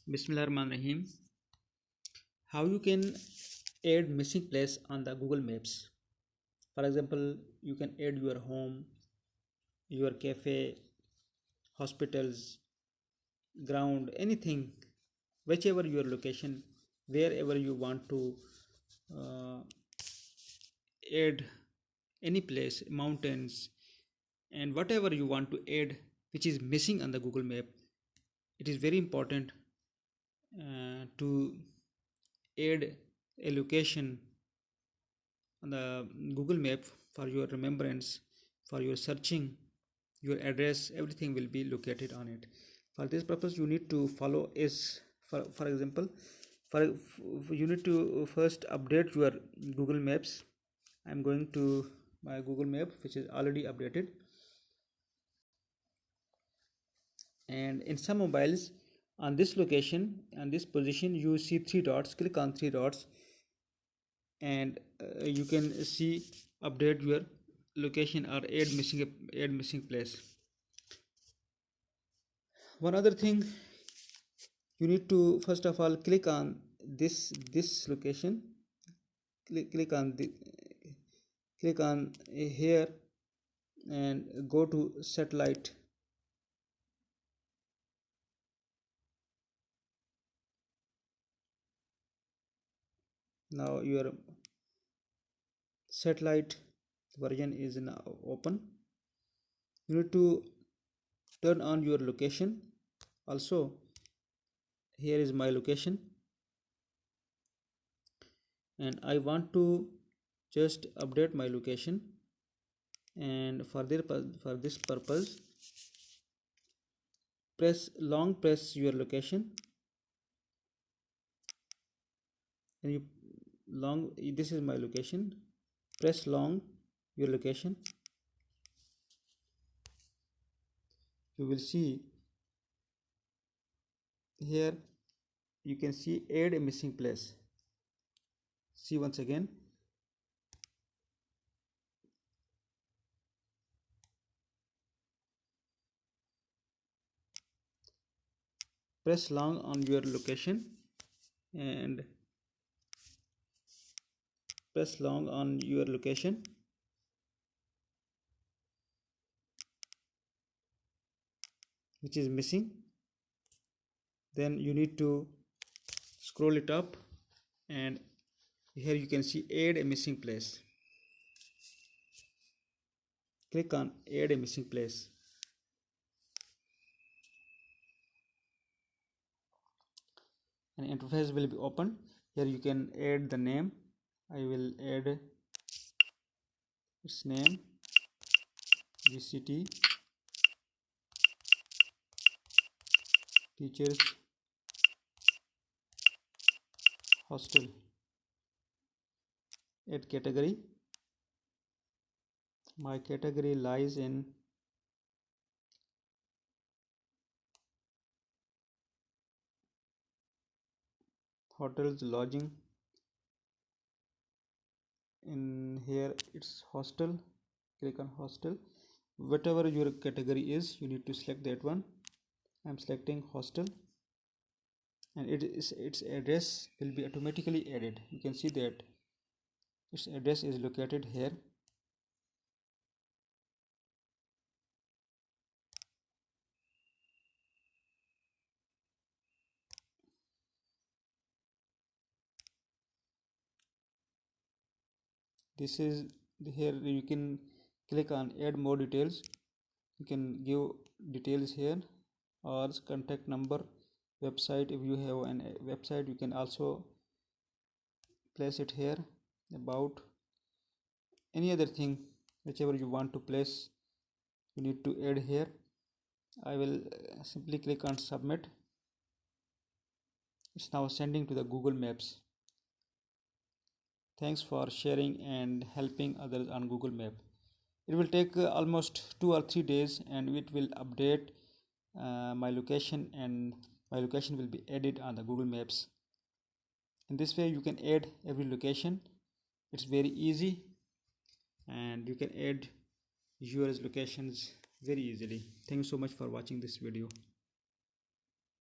Bismillahirrahmanirrahim. How you can add missing place on the Google Maps. For example, you can add your home, your cafe, hospitals, ground, anything, whichever your location, wherever you want to uh, add any place, mountains, and whatever you want to add which is missing on the Google Map. It is very important to add a location on the Google Map for your remembrance, for your searching, your address, everything will be located on it. For this purpose, you need to follow is for example, for you need to first update your Google Maps. I'm going to my Google Map, which is already updated, and in some mobiles on this location and this position you see three dots. Click on three dots and you can see update your location or add missing place. One other thing, you need to first of all click on this location. Click on here and go to satellite. Now your satellite version is now open. You need to turn on your location. Also, here is my location, and I want to just update my location, and for this purpose press your location, and this is my location. Press long your location. You will see here, you can see add a missing place. See once again. Press long on your location and press long on your location. Which is missing. Then you need to scroll it up, and here you can see add a missing place. Click on add a missing place. An interface will be open. Here you can add the name. I will add its name, VCT Teachers Hostel. Add category. My category lies in hotels, lodging. In here it's hostel. Click on hostel. Whatever your category is, you need to select that one. I'm selecting hostel, and its address will be automatically added. You can see that its address is located here. This is here. You can click on add more details. You can give details here, or contact number, website. If you have a website, you can also place it here. About any other thing, whichever you want to place, you need to add here. I will simply click on submit. It's now sending to the Google Maps. Thanks for sharing and helping others on Google Map. It will take almost 2 or 3 days, and it will update my location, and my location will be added on the Google Maps. In this way you can add every location. It's very easy, and you can add your locations very easily. Thank you so much for watching this video.